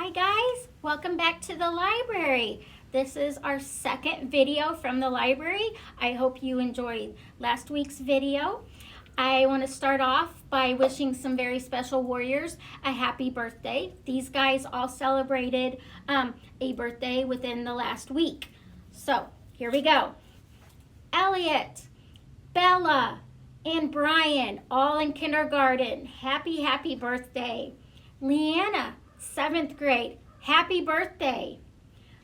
Hi guys, welcome back to the library. This is our second video from the library. I hope you enjoyed last week's video. I want to start off by wishing some very special warriors a happy birthday. These guys all celebrated a birthday within the last week. So here we go. Elliot, Bella, and Brian, all in kindergarten. Happy birthday. Leanna, 7th grade. Happy birthday.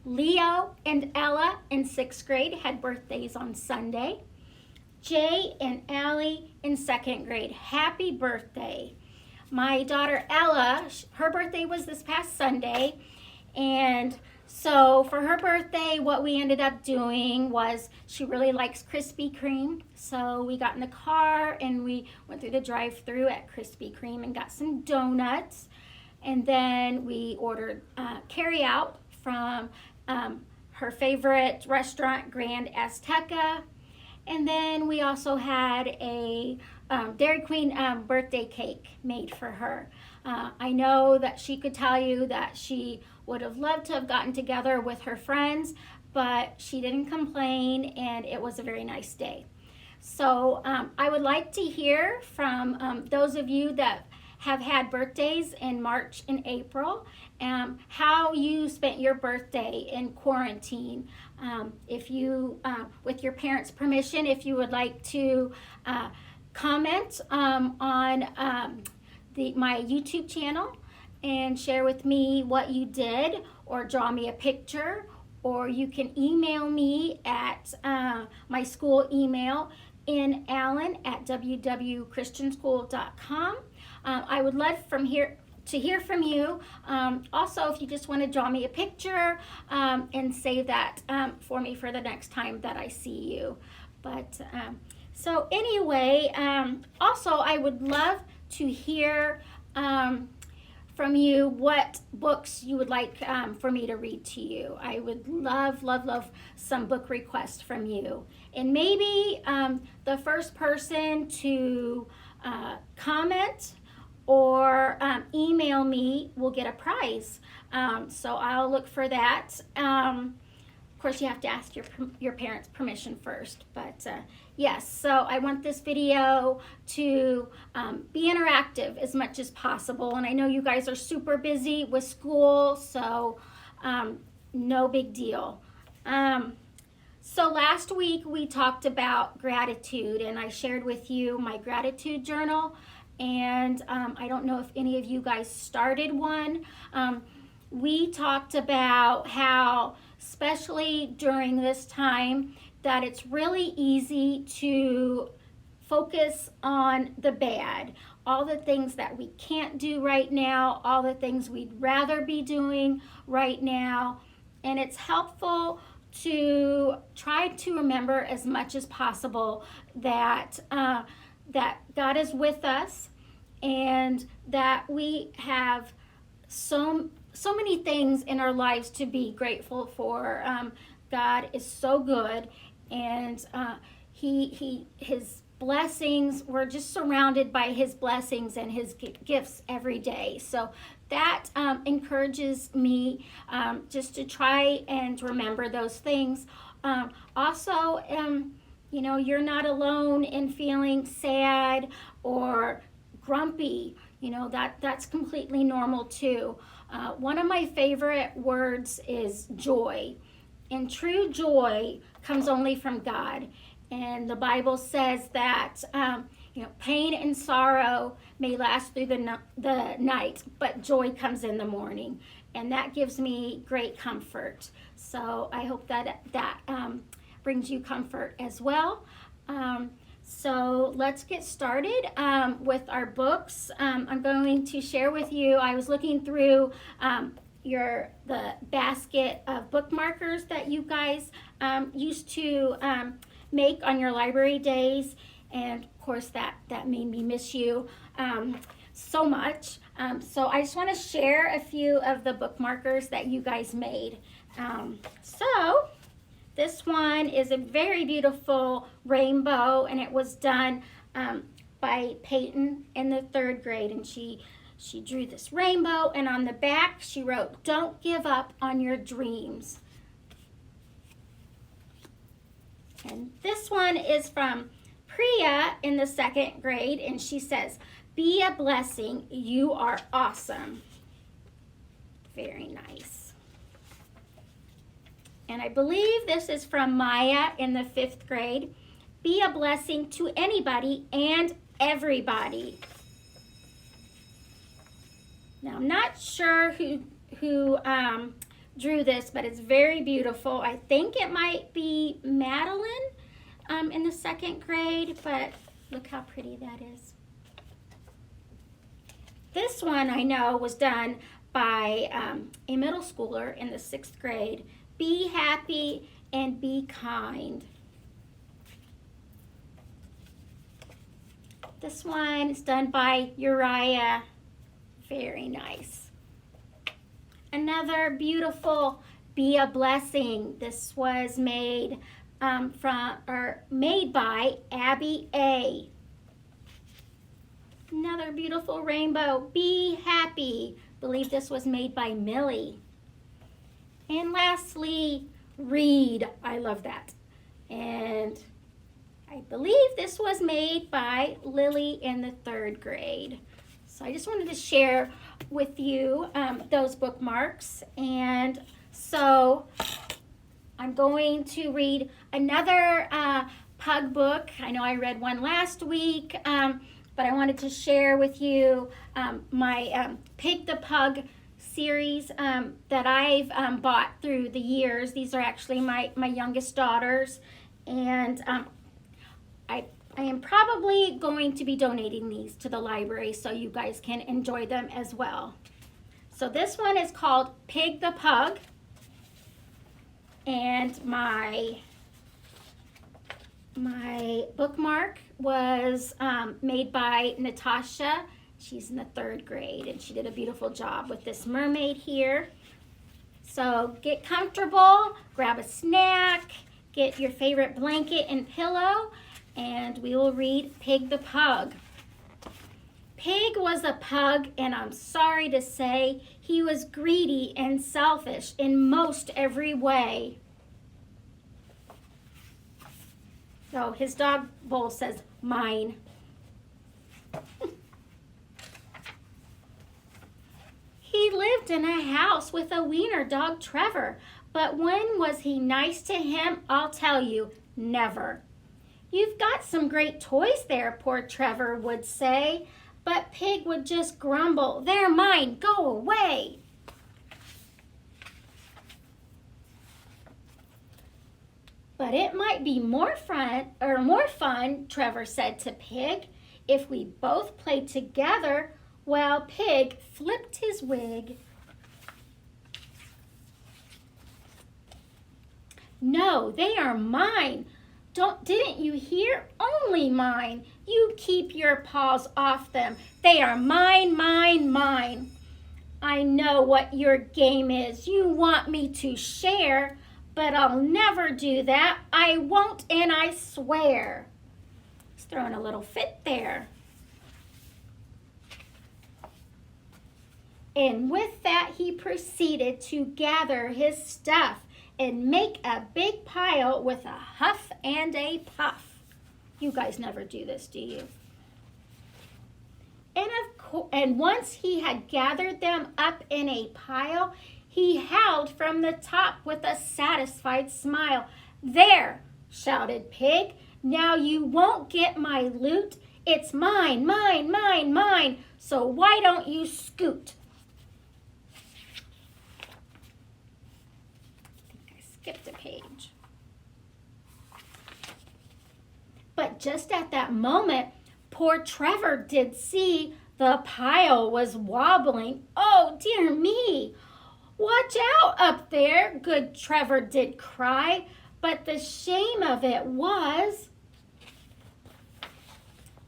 Leo and Ella in 6th grade had birthdays on Sunday. Jay and Allie in 2nd grade. Happy birthday. My daughter Ella, her birthday was this past Sunday, and so for her birthday, what we ended up doing was she really likes Krispy Kreme. So we got in the car and we went through the drive-thru at Krispy Kreme and got some donuts. And then we ordered carry-out from her favorite restaurant, Grand Azteca. And then we also had a Dairy Queen birthday cake made for her. I know that she could tell you that she would have loved to have gotten together with her friends, but she didn't complain, and it was a very nice day. So I would like to hear from those of you that have had birthdays in March and April, how you spent your birthday in quarantine. If you, with your parents' permission, if you would like to comment on my YouTube channel and share with me what you did, or draw me a picture, or you can email me at my school email in allen@wwchristianschool.com. I would love to hear from you. Also, if you just want to draw me a picture and save that for me for the next time that I see you. But so anyway, also I would love to hear from you what books you would like for me to read to you. I would love some book requests from you. And maybe the first person to comment or email me will get a prize. So I'll look for that. Of course, you have to ask your parents' permission first. But yes, so I want this video to be interactive as much as possible. And I know you guys are super busy with school, so no big deal. So last week we talked about gratitude, and I shared with you my gratitude journal. And I don't know if any of you guys started one. We talked about how, especially during this time, that it's really easy to focus on the bad, all the things that we can't do right now, all the things we'd rather be doing right now. And it's helpful to try to remember as much as possible that that God is with us, and that we have so many things in our lives to be grateful for. God is so good, and his blessings, we're just surrounded by his blessings and his gifts every day. So that encourages me just to try and remember those things. Also, you know, you're not alone in feeling sad or grumpy. You know, that's completely normal too. One of my favorite words is joy. And true joy comes only from God. And the Bible says that you know, pain and sorrow may last through the night, but joy comes in the morning. And that gives me great comfort. So I hope that brings you comfort as well. So let's get started with our books. I'm going to share with you, I was looking through the basket of bookmarkers that you guys used to make on your library days, and of course that made me miss you so much. So I just want to share a few of the bookmarkers that you guys made. So this one is a very beautiful rainbow, and it was done by Peyton in the 3rd grade, and she She drew this rainbow, and on the back she wrote, "Don't give up on your dreams." And this one is from Priya in the 2nd grade, and she says, "Be a blessing, you are awesome." Very nice. And I believe this is from Maya in the 5th grade. "Be a blessing to anybody and everybody." Now, I'm not sure who drew this, but it's very beautiful. I think it might be Madeline in the 2nd grade, but look how pretty that is. This one I know was done by a middle schooler in the 6th grade. "Be happy and be kind." This one is done by Uriah. Very nice. Another beautiful "Be a blessing." This was made made by Abby A. Another beautiful rainbow, "Be happy." I believe this was made by Millie. And lastly, "Read." I love that. And I believe this was made by Lily in the 3rd grade. So I just wanted to share with you those bookmarks. And so I'm going to read another pug book. I know I read one last week, but I wanted to share with you my Pig the Pug series that I've bought through the years. These are actually my youngest daughters, and I am probably going to be donating these to the library so you guys can enjoy them as well. So this one is called Pig the Pug, and my bookmark was made by Natasha. She's in the 3rd grade, and she did a beautiful job with this mermaid here. So get comfortable, grab a snack, get your favorite blanket and pillow, and we will read Pig the Pug. Pig was a pug, and I'm sorry to say he was greedy and selfish in most every way. So his dog bowl says, "Mine." He lived in a house with a wiener dog, Trevor, but when was he nice to him? I'll tell you, never. "You've got some great toys there," poor Trevor would say, but Pig would just grumble, "They're mine, go away." "But it might be more fun," Trevor said to Pig, "if we both played together." Well, Pig flipped his wig. "No, they are mine. Didn't you hear? Only mine. You keep your paws off them. They are mine, mine, mine." "I know what your game is. You want me to share, but I'll never do that. I won't, and I swear." He's throwing a little fit there. And with that, he proceeded to gather his stuff and make a big pile with a huff and a puff. You guys never do this, do you? And once he had gathered them up in a pile, he howled from the top with a satisfied smile. "There," shouted Pig, "now you won't get my loot. It's mine, mine, mine, mine. So why don't you scoot?" Skipped a page. But just at that moment, poor Trevor did see the pile was wobbling. "Oh, dear me! Watch out up there," good Trevor did cry. But the shame of it was,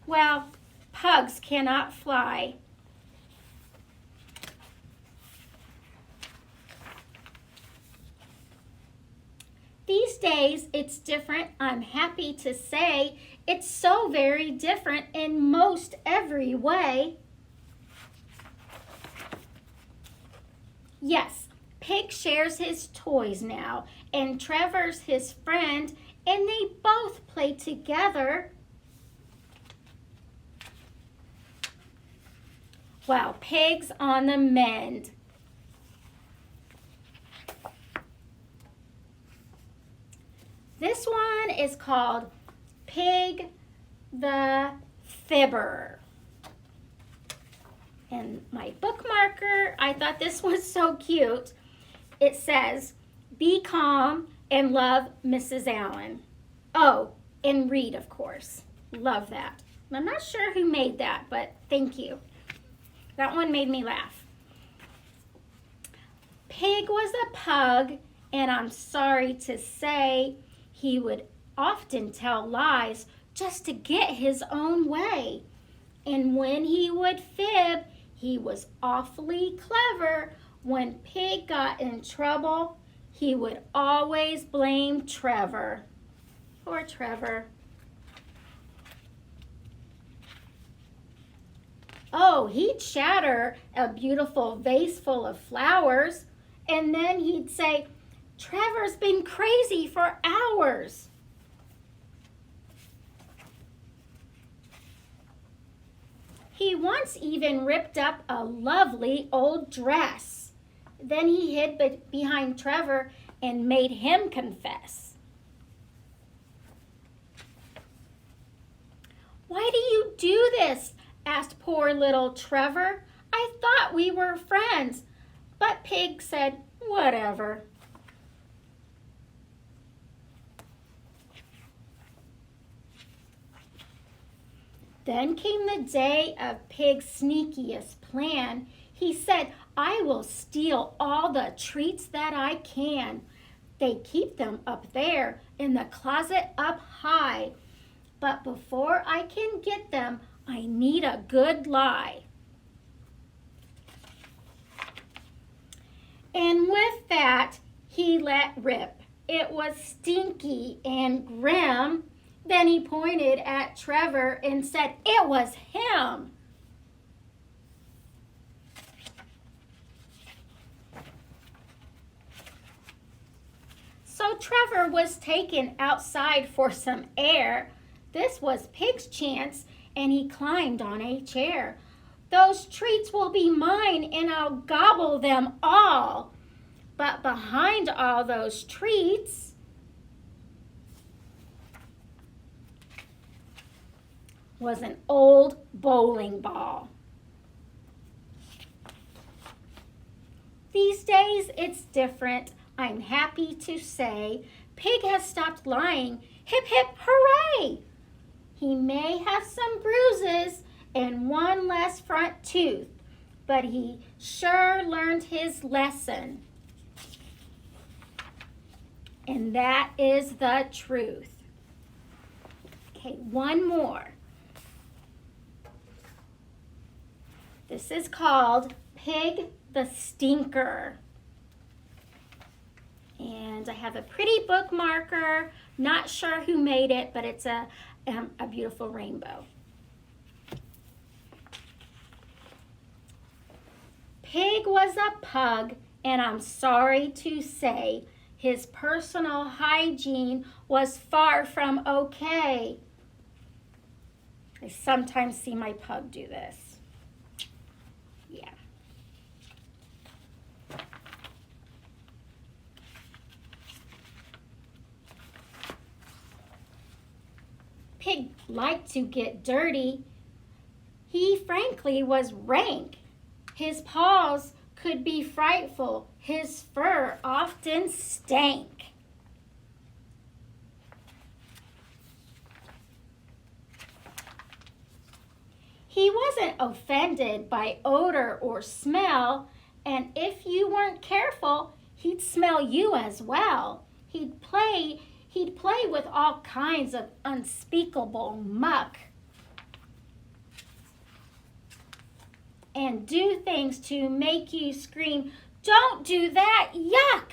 well, pugs cannot fly. These days, it's different, I'm happy to say. It's so very different in most every way. Yes, Pig shares his toys now, and Trevor's his friend, and they both play together. While Pig's on the mend. This one is called Pig the Fibber. And my bookmarker, I thought this was so cute. It says, "Be calm and love Mrs. Allen." Oh, and read, of course. Love that. I'm not sure who made that, but thank you. That one made me laugh. Pig was a pug, and I'm sorry to say he would often tell lies just to get his own way. And when he would fib, he was awfully clever. When Pig got in trouble, he would always blame Trevor. Poor Trevor. Oh, he'd shatter a beautiful vase full of flowers, and then he'd say, "Trevor's been crazy for hours." He once even ripped up a lovely old dress. Then he hid behind Trevor and made him confess. "Why do you do this?" asked poor little Trevor. "I thought we were friends." But Pig said, "Whatever." Then came the day of Pig's sneakiest plan. He said, "I will steal all the treats that I can. They keep them up there in the closet up high. But before I can get them, I need a good lie." And with that, he let rip. It was stinky and grim. Then he pointed at Trevor and said, "It was him." So Trevor was taken outside for some air. This was Pig's chance, and he climbed on a chair. "Those treats will be mine, and I'll gobble them all." But behind all those treats was an old bowling ball. These days it's different, I'm happy to say. Pig has stopped lying. Hip, hip, hooray! He may have some bruises and one less front tooth, but he sure learned his lesson. And that is the truth. Okay, one more. This is called Pig the Stinker. And I have a pretty bookmarker. Not sure who made it, but it's a beautiful rainbow. Pig was a pug, and I'm sorry to say his personal hygiene was far from okay. I sometimes see my pug do this. Yeah. Pig liked to get dirty. He frankly was rank. His paws could be frightful. His fur often stank. He wasn't offended by odor or smell, and if you weren't careful, he'd smell you as well. He'd play with all kinds of unspeakable muck and do things to make you scream, "Don't do that, yuck!"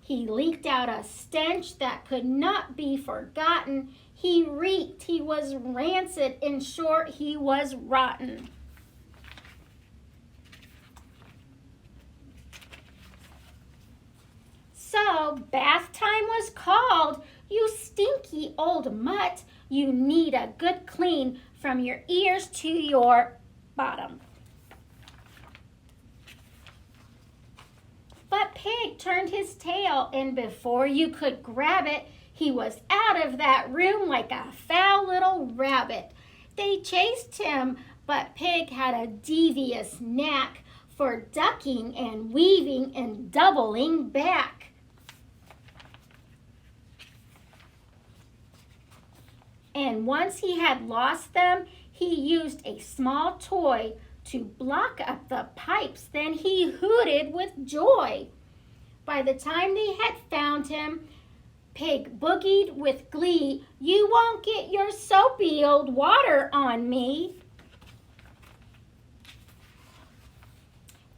He leaked out a stench that could not be forgotten. He reeked, he was rancid, in short, he was rotten. So bath time was called. You stinky old mutt. You need a good clean from your ears to your bottom. But Pig turned his tail, and before you could grab it, he was out of that room like a foul little rabbit. They chased him, but Pig had a devious knack for ducking and weaving and doubling back. And once he had lost them, he used a small toy to block up the pipes. Then he hooted with joy. By the time they had found him, Pig boogied with glee. You won't get your soapy old water on me.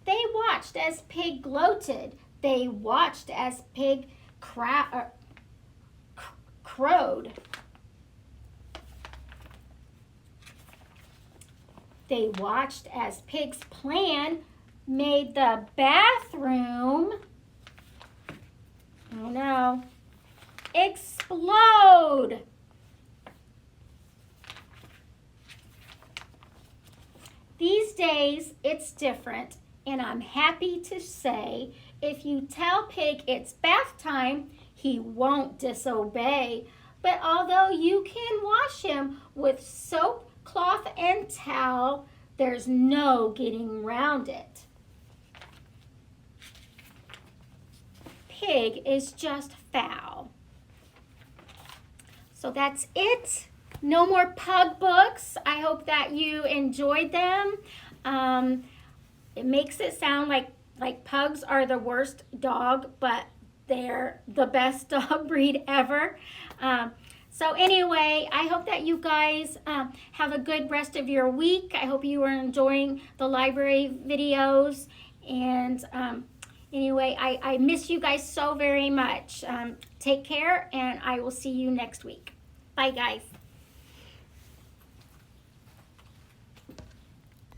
They watched as Pig gloated. They watched as Pig crowed. They watched as Pig's plan made the bathroom, oh no, explode. These days, it's different, and I'm happy to say if you tell Pig it's bath time, he won't disobey. But although you can wash him with soap, cloth, and towel, there's no getting round it. Pig is just foul. So that's it. No more pug books. I hope that you enjoyed them. It makes it sound like pugs are the worst dog, but they're the best dog breed ever. So anyway, I hope that you guys have a good rest of your week. I hope you are enjoying the library videos. And anyway, I miss you guys so very much. Take care, and I will see you next week. Bye, guys.